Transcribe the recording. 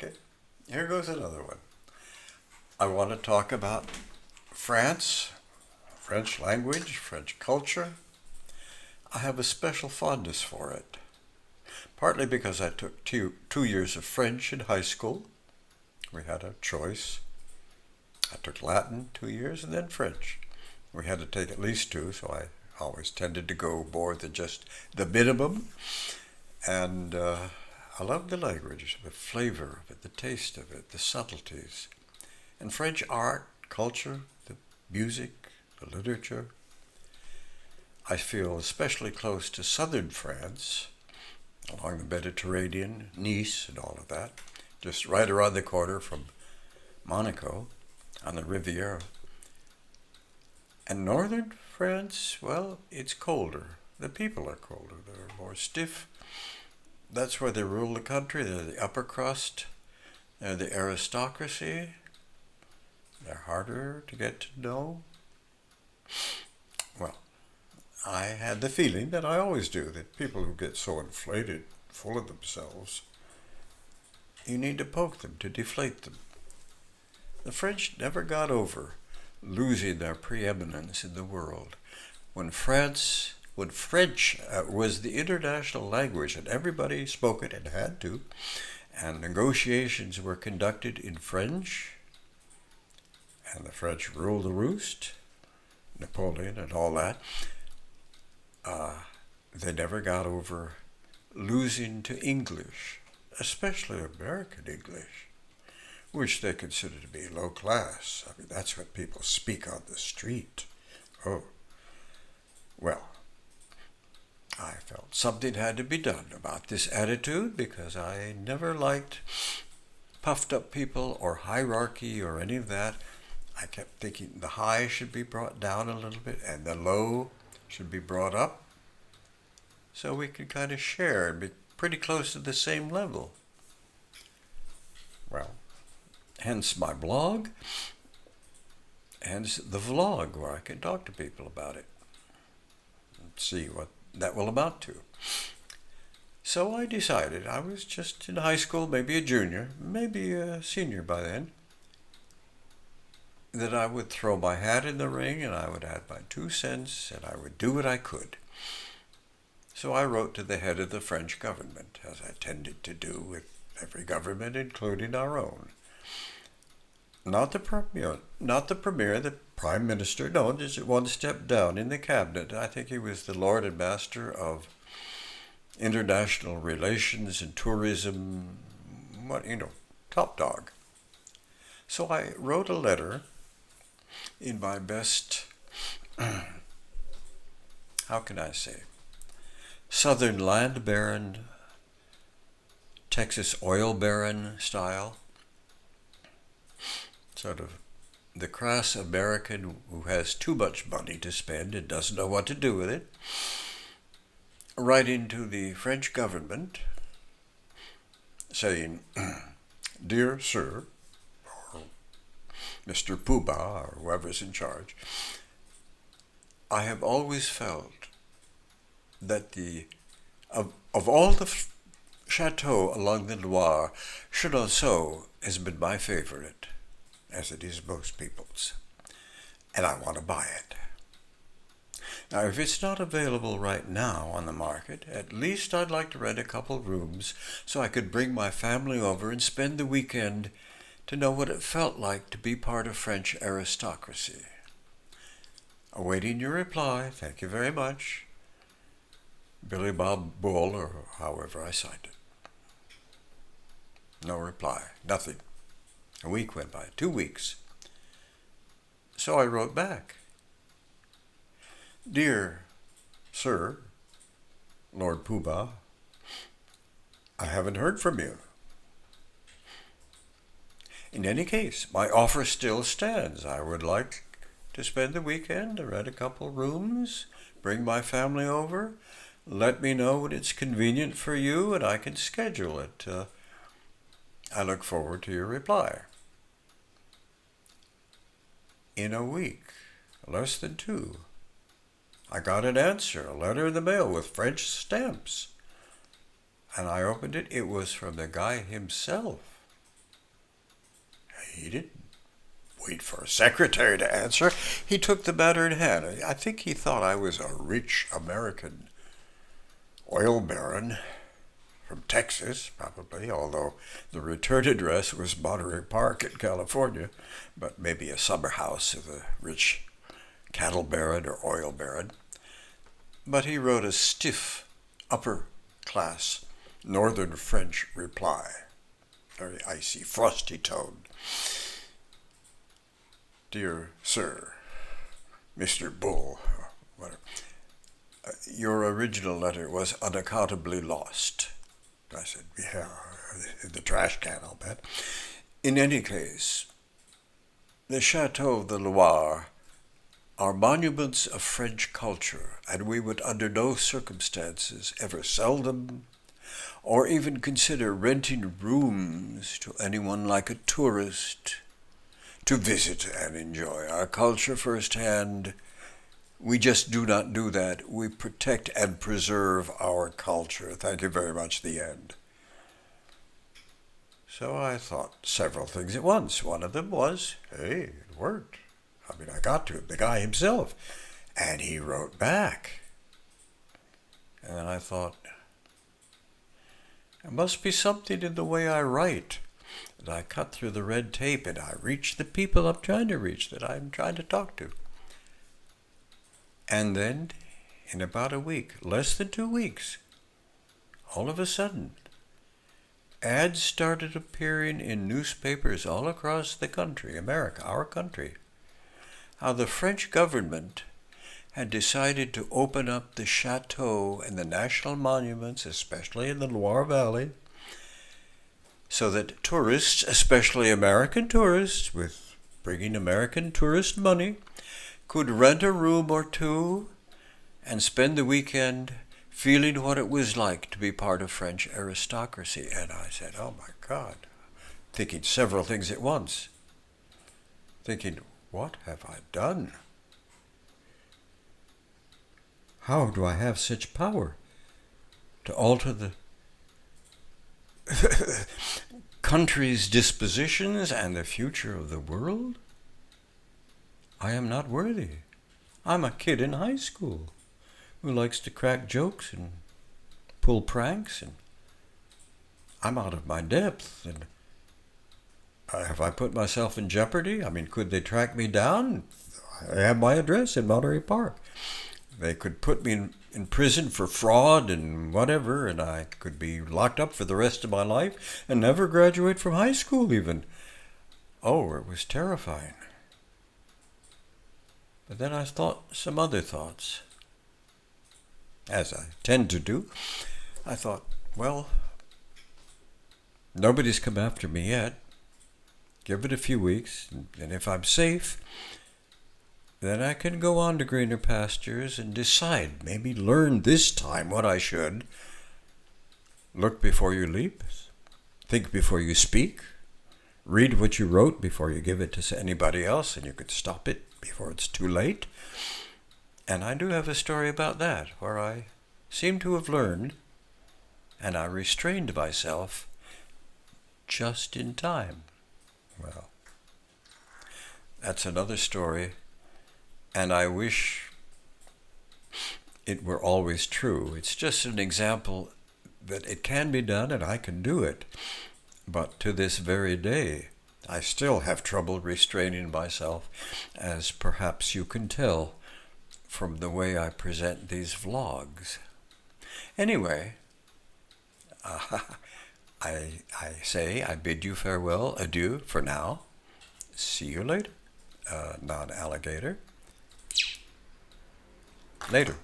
Okay, here goes another one. I want to talk about France, French language, French culture. I have a special fondness for it, partly because I took 2 years of French in high school. We had a choice. I took Latin 2 years and then French. We had to take at least two, so I always tended to go more than just the minimum. And I love the language, the flavor of it, the taste of it, the subtleties. And French art, culture, the music, the literature. I feel especially close to southern France, along the Mediterranean, Nice and all of that, just right around the corner from Monaco on the Riviera. And northern France, well, it's colder. The people are colder. They're more stiff. That's where they rule the country. They're the upper crust. They're the aristocracy. They're harder to get to know. Well, I had the feeling that I always do, that people who get so inflated, full of themselves, you need to poke them, to deflate them. The French never got over losing their preeminence in the world. When French was the international language and everybody spoke it and had to, and negotiations were conducted in French, and the French ruled the roost, Napoleon and all that, they never got over losing to English, especially American English, which they consider to be low class. I mean, that's what people speak on the street. Oh, well, I felt something had to be done about this attitude because I never liked puffed up people or hierarchy or any of that. I kept thinking the high should be brought down a little bit and the low should be brought up so we could kind of share and be pretty close to the same level. Well, hence my blog, hence the vlog where I can talk to people about it and see what that will amount to. So I decided, I was just in high school, maybe a junior, maybe a senior by then, that I would throw my hat in the ring and I would add my 2 cents and I would do what I could. So I wrote to the head of the French government, as I tended to do with every government, including our own. Not the premier, the prime minister, no, just one step down in the cabinet. I think he was the lord and master of international relations and tourism, top dog. So I wrote a letter in my best, how can I say, Southern land baron, Texas oil baron style, sort of the crass American who has too much money to spend and doesn't know what to do with it, writing to the French government saying, Dear Sir, or Mr. Poobah, or whoever's in charge, I have always felt that of all the chateaux along the Loire, Chenonceau has been my favorite, as it is most people's, and I want to buy it. Now, if it's not available right now on the market, at least I'd like to rent a couple rooms so I could bring my family over and spend the weekend to know what it felt like to be part of French aristocracy. Awaiting your reply, thank you very much. Billy Bob Bull, or however I signed it. No reply, nothing. A week went by, 2 weeks. So I wrote back. Dear Sir, Lord Poobah, I haven't heard from you. In any case, my offer still stands. I would like to spend the weekend, rent a couple rooms, bring my family over. Let me know when it's convenient for you and I can schedule it. I look forward to your reply. In a week, less than 2, I got an answer, a letter in the mail with French stamps. And I opened it. It was from the guy himself. He didn't wait for a secretary to answer. He took the matter in hand. I think he thought I was a rich American oil baron from Texas, probably, although the return address was Monterey Park in California, but maybe a summer house of a rich cattle baron or oil baron. But he wrote a stiff, upper-class, northern French reply, very icy, frosty tone. Dear Sir, Mr. Bull, whatever, your original letter was unaccountably lost. I said, yeah, in the trash can, I'll bet. In any case, the Châteaux of the Loire are monuments of French culture, and we would under no circumstances ever sell them or even consider renting rooms to anyone like a tourist to visit and enjoy our culture firsthand. We just do not do that. We protect and preserve our culture. Thank you very much, the end. So I thought several things at once. One of them was, hey, it worked. I mean, I got to the guy himself. And he wrote back. And then I thought, there must be something in the way I write. And I cut through the red tape and I reach the people I'm trying to reach, that I'm trying to talk to. And then, in about a week, less than 2 weeks, all of a sudden, ads started appearing in newspapers all across the country, America, our country, how the French government had decided to open up the chateau and the national monuments, especially in the Loire Valley, so that tourists, especially American tourists, with bringing American tourist money, could rent a room or two and spend the weekend feeling what it was like to be part of French aristocracy. And I said, oh my God, thinking several things at once. Thinking, what have I done? How do I have such power to alter the country's dispositions and the future of the world? I am not worthy. I'm a kid in high school who likes to crack jokes and pull pranks, and I'm out of my depth. And have I put myself in jeopardy? I mean, could they track me down? I have my address in Monterey Park. They could put me in prison for fraud and whatever, and I could be locked up for the rest of my life and never graduate from high school even. Oh, it was terrifying. But then I thought some other thoughts. As I tend to do, I thought, well, nobody's come after me yet. Give it a few weeks, and if I'm safe, then I can go on to greener pastures and decide, maybe learn this time what I should. Look before you leap, think before you speak, read what you wrote before you give it to anybody else, and you could stop it before it's too late. And I do have a story about that, where I seem to have learned, and I restrained myself just in time. Well, that's another story, and I wish it were always true. It's just an example that it can be done and I can do it. But to this very day, I still have trouble restraining myself, as perhaps you can tell from the way I present these vlogs. Anyway, I bid you farewell, adieu for now. See you later, non-alligator. Later.